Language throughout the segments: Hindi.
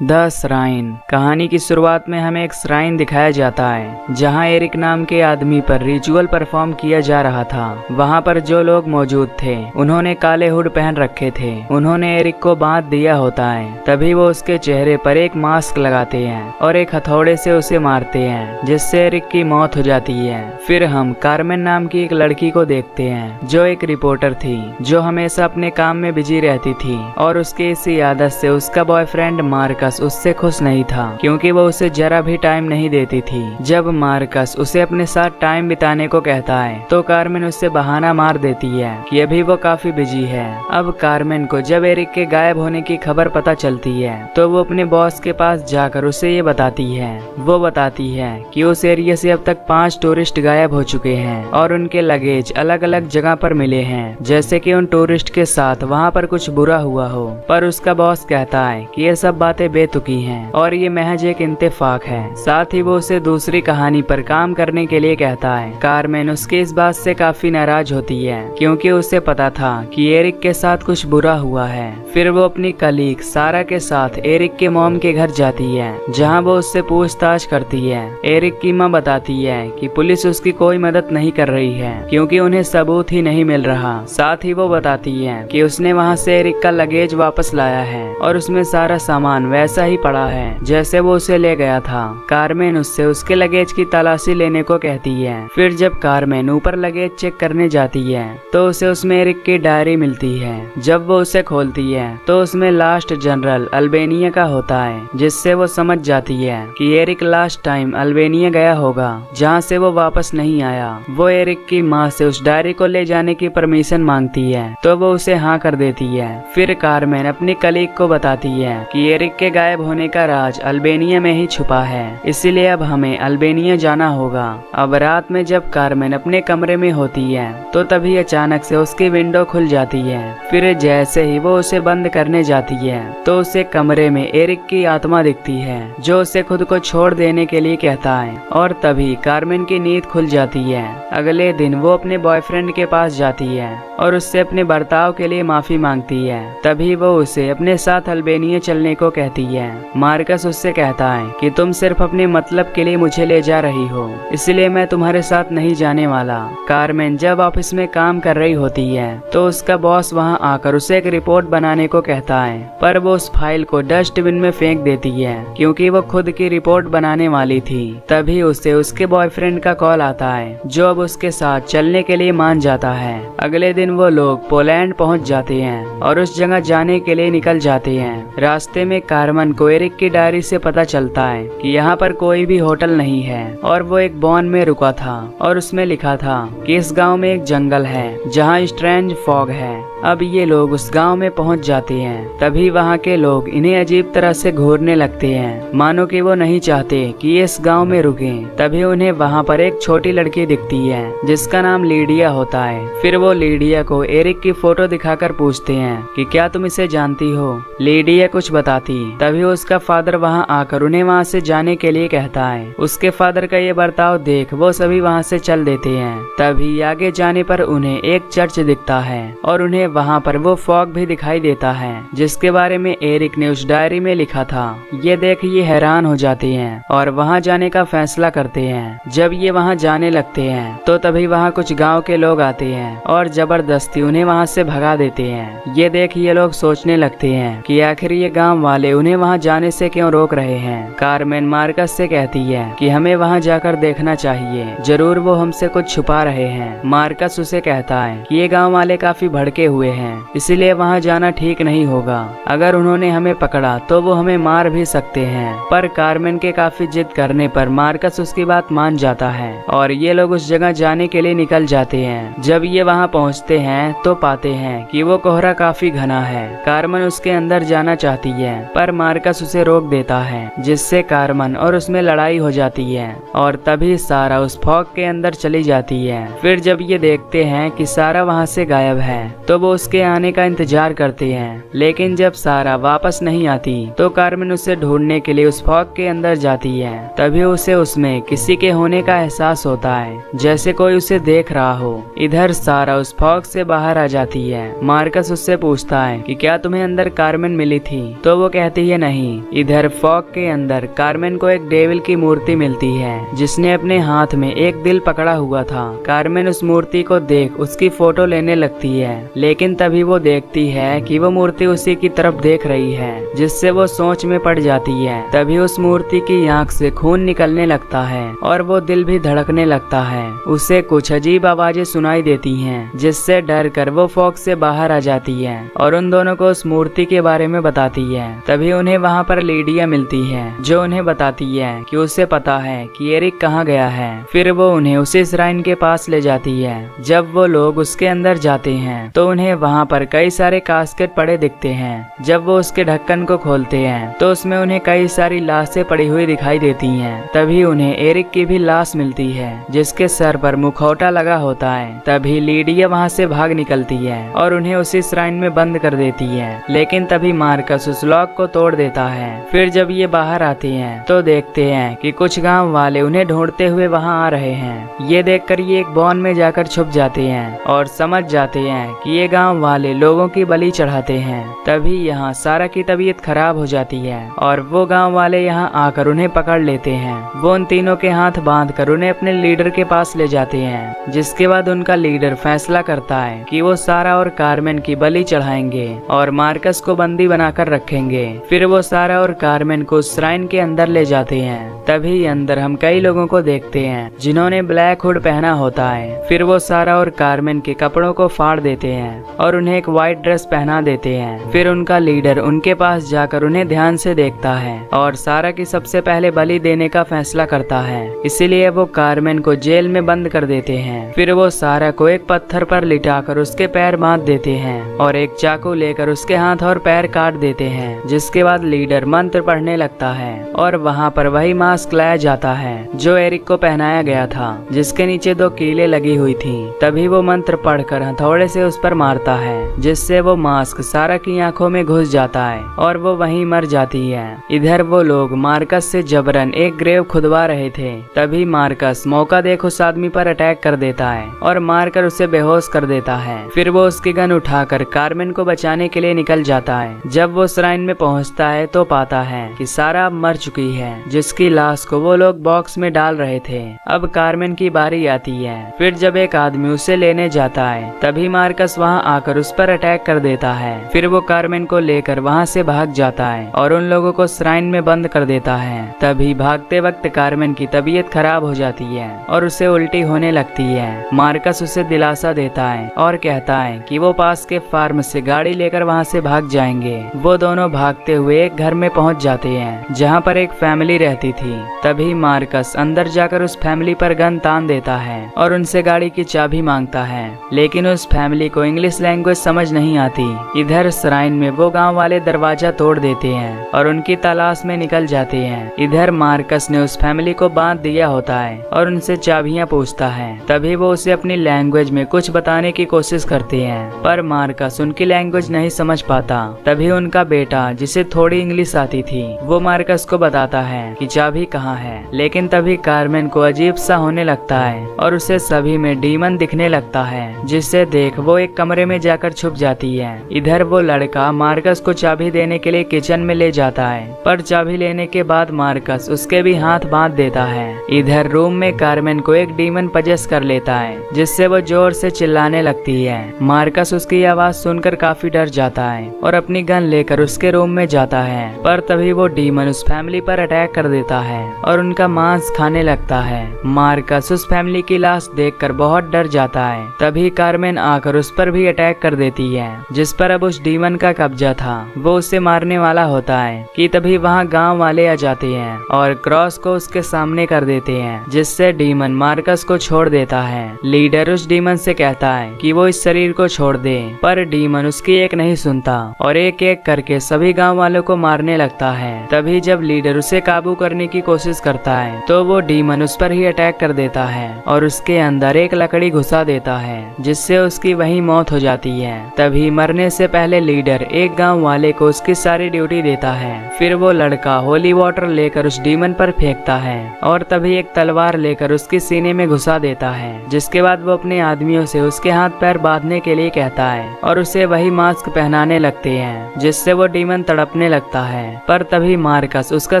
The shrine. कहानी की शुरुआत में हमें एक श्राइन दिखाया जाता है जहां एरिक नाम के आदमी पर रिचुअल परफॉर्म किया जा रहा था। वहां पर जो लोग मौजूद थे उन्होंने काले हुड पहन रखे थे। उन्होंने एरिक को बांध दिया होता है। तभी वो उसके चेहरे पर एक मास्क लगाते हैं और एक हथौड़े से उसे मारते हैं, जिससे एरिक की मौत हो जाती है। फिर हम कार्मेन नाम की एक लड़की को देखते हैं जो एक रिपोर्टर थी, जो हमेशा अपने काम में बिजी रहती थी और उसके इसी आदत से उसका बॉयफ्रेंड मार्कस उससे खुश नहीं था, क्योंकि वो उसे जरा भी टाइम नहीं देती थी। जब मार्कस उसे अपने साथ टाइम बिताने को कहता है तो कार्मेन उससे बहाना मार देती है कि अभी वो काफी बिजी है। अब कार्मेन को जब एरिक के गायब होने की खबर पता चलती है तो वो अपने बॉस के पास जाकर उसे ये बताती है। वो बताती है कि उस एरिया से अब तक 5 टूरिस्ट गायब हो चुके हैं और उनके लगेज अलग अलग जगह पर मिले हैं, जैसे कि उन टूरिस्ट के साथ वहाँ पर कुछ बुरा हुआ हो। पर उसका बॉस कहता है कि ये सब बातें बेतुकी हैं और ये महज एक इंतफाक है। साथ ही वो उसे दूसरी कहानी पर काम करने के लिए कहता है। कार्मेन उसकी इस बात से काफी नाराज होती है, क्योंकि उसे पता था कि एरिक के साथ कुछ बुरा हुआ है। फिर वो अपनी कलीग सारा के साथ एरिक के मॉम के घर जाती है, जहाँ वो उससे पूछताछ करती है। एरिक की माँ बताती है कि पुलिस उसकी कोई मदद नहीं कर रही है, क्योंकि उन्हें सबूत ही नहीं मिल रहा। साथ ही वो बताती है कि उसने वहाँ से एरिक का लगेज वापस लाया है और उसमें सारा सामान वैसा ही पड़ा है जैसे वो उसे ले गया था। कार्मेन उससे उसके लगेज की तलाशी लेने को कहती है। फिर जब कार्मेन ऊपर लगेज चेक करने जाती है तो उसे उसमें एरिक की डायरी मिलती है। जब वो उसे खोलती है तो उसमें लास्ट जनरल अल्बेनिया का होता है, जिससे वो समझ जाती है कि एरिक लास्ट टाइम अल्बेनिया गया होगा, जहाँ से वो वापस नहीं आया। वो एरिक की माँ से उस डायरी को ले जाने की परमिशन मांगती है तो वो उसे हाँ कर देती है। फिर कार्मेन अपनी कलीग को बताती है कि एरिक के गायब होने का राज अल्बेनिया में ही छुपा है, इसीलिए अब हमें अल्बेनिया जाना होगा। अब रात में जब कार्मेन अपने कमरे में होती है तो तभी अचानक से उसकी विंडो खुल जाती है। फिर जैसे ही वो उसे बंद करने जाती है तो उसे कमरे में एरिक की आत्मा दिखती है, जो उसे खुद को छोड़ देने के लिए कहता है। और तभी कार्मेन की नींद खुल जाती है। अगले दिन वो अपने बॉयफ्रेंड के पास जाती है और उससे अपने बर्ताव के लिए माफी मांगती है। तभी वो उसे अपने साथ अल्बेनिया चलने को कहती है। मार्कस उससे कहता है कि तुम सिर्फ अपने मतलब के लिए मुझे ले जा रही हो, इसलिए मैं तुम्हारे साथ नहीं जाने वाला। कार्मेन जब ऑफिस में काम कर रही होती है तो उसका बॉस वहां आकर उसे एक रिपोर्ट बनाने को कहता है, पर वो उस फाइल को डस्टबिन में फेंक देती है, क्योंकि वो खुद की रिपोर्ट बनाने वाली थी। तभी उसे उसके बॉयफ्रेंड का कॉल आता है, जो अब उसके साथ चलने के लिए मान जाता है। अगले दिन वो लोग पोलैंड पहुंच जाते हैं और उस जगह जाने के लिए निकल जाते हैं। रास्ते में कार्मेन को एरिक की डायरी से पता चलता है कि यहाँ पर कोई भी होटल नहीं है और वो एक बॉन में रुका था और उसमें लिखा था कि इस गांव में एक जंगल है जहाँ स्ट्रेंज फॉग है। अब ये लोग उस गांव में पहुंच जाते हैं। तभी वहाँ के लोग इन्हें अजीब तरह से घूरने लगते हैं, मानो कि वो नहीं चाहते कि ये इस गांव में रुकें। तभी उन्हें वहाँ पर एक छोटी लड़की दिखती है जिसका नाम लीडिया होता है। फिर वो लीडिया को एरिक की फोटो दिखाकर पूछते हैं कि क्या तुम इसे जानती हो। लीडिया कुछ बताती। तभी उसका फादर वहाँ आकर उन्हें वहाँ से जाने के लिए कहता है। उसके फादर का ये बर्ताव देख वो सभी वहाँ से चल देते हैं। तभी आगे जाने पर उन्हें एक चर्च दिखता है और उन्हें वहाँ पर वो फॉग भी दिखाई देता है, जिसके बारे में एरिक ने उस डायरी में लिखा था। ये देख ये हैरान हो जाते हैं और वहाँ जाने का फैसला करते हैं। जब ये वहाँ जाने लगते हैं तो तभी वहाँ कुछ गाँव के लोग आते हैं और जबरदस्ती उन्हें वहाँ से भगा देते हैं। ये देख ये लोग सोचने लगते हैं कि आखिर ये गाँव वाले उन्हें वहाँ जाने से क्यों रोक रहे हैं। कार्मेन मार्कस से कहती है कि हमें वहाँ जाकर देखना चाहिए, जरूर वो हमसे कुछ छुपा रहे हैं। मार्कस उसे कहता है कि ये गाँव वाले काफी भड़के हुए हैं, इसलिए वहाँ जाना ठीक नहीं होगा। अगर उन्होंने हमें पकड़ा तो वो हमें मार भी सकते हैं। पर कार्मेन के काफी जिद करने पर मार्कस उसकी बात मान जाता है और ये लोग उस जगह जाने के लिए निकल जाते हैं। जब ये वहाँ पहुँचते हैं तो पाते हैं कि वो कोहरा काफी घना है। कार्मेन उसके अंदर जाना चाहती है पर मार्कस उसे रोक देता है, जिससे कार्मेन और उसमें लड़ाई हो जाती है और तभी सारा उस फॉग के अंदर चली जाती है। फिर जब ये देखते हैं कि सारा वहाँ से गायब है तो वो वो उसके आने का इंतजार करते हैं, लेकिन जब सारा वापस नहीं आती तो कार्मेन उसे ढूंढने के लिए उस फॉग के अंदर जाती है। तभी उसे उसमें किसी के होने का एहसास होता है, जैसे कोई उसे देख रहा हो। इधर सारा उस फॉग से बाहर आ जाती है। मार्कस उससे पूछता है कि क्या तुम्हें अंदर कार्मेन मिली थी, तो वो कहती है नहीं। इधर फॉग के अंदर कार्मेन को एक डेविल की मूर्ति मिलती है, जिसने अपने हाथ में एक दिल पकड़ा हुआ था। कार्मेन उस मूर्ति को देख उसकी फोटो लेने लगती है, लेकिन तभी वो देखती है कि वो मूर्ति उसी की तरफ देख रही है, जिससे वो सोच में पड़ जाती है। तभी उस मूर्ति की आंख से खून निकलने लगता है और वो दिल भी धड़कने लगता है। उसे कुछ अजीब आवाजें सुनाई देती हैं, जिससे डर कर वो फॉग से बाहर आ जाती है और उन दोनों को उस मूर्ति के बारे में बताती है। तभी उन्हें वहाँ पर लीडिया मिलती है, जो उन्हें बताती है कि उसे पता है कि एरिक कहाँ गया है। फिर वो उन्हें उसी श्राइन के पास ले जाती है। जब वो लोग उसके अंदर जाते हैं तो उन्हें वहाँ पर कई सारे कास्केट पड़े दिखते हैं। जब वो उसके ढक्कन को खोलते हैं तो उसमें उन्हें कई सारी लाशें पड़ी हुई दिखाई देती हैं। तभी उन्हें एरिक की भी लाश मिलती है, जिसके सर पर मुखौटा लगा होता है। तभी लीडिया वहाँ से भाग निकलती है और उन्हें उसी श्राइन में बंद कर देती है, लेकिन तभी मार्कस उस लॉक को तोड़ देता है। फिर जब ये बाहर आते हैं तो देखते हैं कि कुछ गांव वाले उन्हें ढूंढते हुए वहाँ आ रहे हैं। ये देखकर ये एक बॉन में जाकर छुप जाते हैं और समझ जाते हैं कि ये गांव वाले लोगों की बलि चढ़ाते हैं। तभी यहाँ सारा की तबीयत खराब हो जाती है और वो गांव वाले यहाँ आकर उन्हें पकड़ लेते हैं। वो उन तीनों के हाथ बांधकर उन्हें अपने लीडर के पास ले जाते हैं, जिसके बाद उनका लीडर फैसला करता है कि वो सारा और कार्मेन की बलि चढ़ाएंगे और मार्कस को बंदी बनाकर रखेंगे। फिर वो सारा और कार्मेन को श्राइन के अंदर ले जाते हैं। तभी अंदर हम कई लोगों को देखते हैं जिन्होंने ब्लैक हुड पहना होता है। फिर वो सारा और कार्मेन के कपड़ों को फाड़ देते हैं और उन्हें एक व्हाइट ड्रेस पहना देते हैं। फिर उनका लीडर उनके पास जाकर उन्हें ध्यान से देखता है और सारा की सबसे पहले बलि देने का फैसला करता है। इसीलिए वो कार्मेन को जेल में बंद कर देते हैं। फिर वो सारा को एक पत्थर पर लिटाकर उसके पैर बांध देते हैं और एक चाकू लेकर उसके हाथ और पैर काट देते हैं। जिसके बाद लीडर मंत्र पढ़ने लगता है और वहाँ पर वही मास्क लाया जाता है जो एरिक को पहनाया गया था, जिसके नीचे 2 कीलें लगी हुई थी। तभी वो मंत्र पढ़कर हथौड़े से उस पर मारता है, जिससे वो मास्क सारा की आंखों में घुस जाता है और वो वहीं मर जाती है। इधर वो लोग मार्कस से जबरन एक ग्रेव खुदवा रहे थे। तभी मार्कस मौका देख उस आदमी पर अटैक कर देता है और मारकर उसे बेहोश कर देता है। फिर वो उसकी गन उठाकर कार्मेन को बचाने के लिए निकल जाता है। जब वो श्राइन में पहुंचता है तो पाता है कि सारा अब मर चुकी है, जिसकी लाश को वो लोग बॉक्स में डाल रहे थे। अब कार्मेन की बारी आती है। फिर जब एक आदमी उसे लेने जाता है तभी मार्कस वहां आकर उस पर अटैक कर देता है। फिर वो कार्मेन को लेकर वहां से भाग जाता है और उन लोगों को श्राइन में बंद कर देता है। तभी भागते वक्त कार्मेन की तबीयत खराब हो जाती है और उसे उल्टी होने लगती है। मार्कस उसे दिलासा देता है और कहता है कि वो पास के फार्म से गाड़ी लेकर वहां से भाग जाएंगे। वो दोनों भागते हुए एक घर में पहुंच जाते हैं जहां पर एक फैमिली रहती थी। तभी मार्कस अंदर जाकर उस फैमिली पर गन तान देता है और उनसे गाड़ी की चाबी मांगता है, लेकिन उस फैमिली को इंग्लिश लैंग्वेज समझ नहीं आती। इधर श्राइन में वो गांव वाले दरवाजा तोड़ देते हैं और उनकी तलाश में निकल जाते हैं। इधर मार्कस ने उस फैमिली को बांध दिया होता है और उनसे चाबियां पूछता है। तभी वो उसे अपनी लैंग्वेज में कुछ बताने की कोशिश करते हैं, पर मार्कस उनकी लैंग्वेज नहीं समझ पाता। तभी उनका बेटा, जिसे थोड़ी इंग्लिश आती थी, वो मार्कस को बताता है कि चाबी कहाँ है। लेकिन तभी कार्मेन को अजीब सा होने लगता है और उसे सभी में डीमन दिखने लगता है, जिससे देख वो एक कमरे में जाकर छुप जाती है। इधर वो लड़का मार्कस को चाबी देने के लिए किचन में ले जाता है, पर चाबी लेने के बाद मार्कस उसके भी हाथ बांध देता है। इधर रूम में कार्मेन को एक डीमन पजेस कर लेता है, जिससे वो जोर से चिल्लाने लगती है। मार्कस उसकी आवाज सुनकर काफी डर जाता है और अपनी गन लेकर उसके रूम में जाता है, पर तभी वो डीमन उस फैमिली पर अटैक कर देता है और उनका मांस खाने लगता है। मार्कस उस फैमिली की लाश देखकर बहुत डर जाता है। तभी कार्मेन आकर उस पर भी अटैक कर देती है, जिस पर अब उस डीमन का कब्जा था। वो उसे मारने वाला होता है कि तभी वहाँ गांव वाले आ जाते हैं और क्रॉस को उसके सामने कर देते हैं, जिससे डीमन मार्कस को छोड़ देता है। लीडर उस डीमन से कहता है कि वो इस शरीर को छोड़ दे, पर डीमन उसकी एक नहीं सुनता और एक एक करके सभी गांव वालों को मारने लगता है। तभी जब लीडर उसे काबू करने की कोशिश करता है तो वो डीमन उस पर ही अटैक कर देता है और उसके अंदर एक लकड़ी घुसा देता है, जिससे उसकी वही मौत हो जाती है। तभी मरने से पहले लीडर एक गांव वाले को उसकी सारी ड्यूटी देता है। फिर वो लड़का होली वाटर लेकर उस डीमन पर फेंकता है और तभी एक तलवार लेकर उसके सीने में घुसा देता है, जिसके बाद वो अपने आदमियों से उसके हाथ पैर बांधने के लिए कहता है और उसे वही मास्क पहनाने लगते हैं, जिससे वो डीमन तड़पने लगता है। पर तभी मार्कस उसका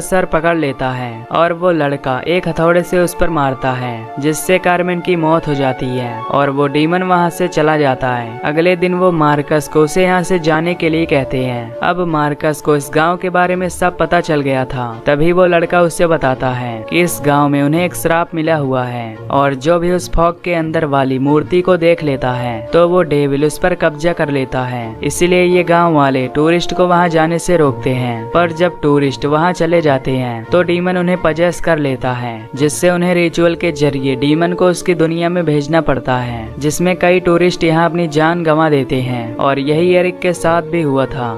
सर पकड़ लेता है और वो लड़का एक हथौड़े से उस पर मारता है, जिससे कार्मेन की मौत हो जाती है और वो डीमन वहाँ से चला जाता है। अगले दिन वो मार्कस को उसे यहाँ से जाने के लिए कहते हैं। अब मार्कस को इस गांव के बारे में सब पता चल गया था। तभी वो लड़का उससे बताता है कि इस गांव में उन्हें एक श्राप मिला हुआ है और जो भी उस फॉग के अंदर वाली मूर्ति को देख लेता है तो वो डेविल उस पर कब्जा कर लेता है। इसीलिए ये गांव वाले टूरिस्ट को वहां जाने से रोकते हैं। पर जब टूरिस्ट वहां चले जाते हैं तो डीमन उन्हें पजेस कर लेता है, जिससे उन्हें रिचुअल के जरिए डीमन को उसकी दुनिया में भेजना पड़ता है, जिसमें कई टूरिस्ट यहाँ अपनी जान गंवा देते हैं और यही एरिक के साथ भी हुआ था।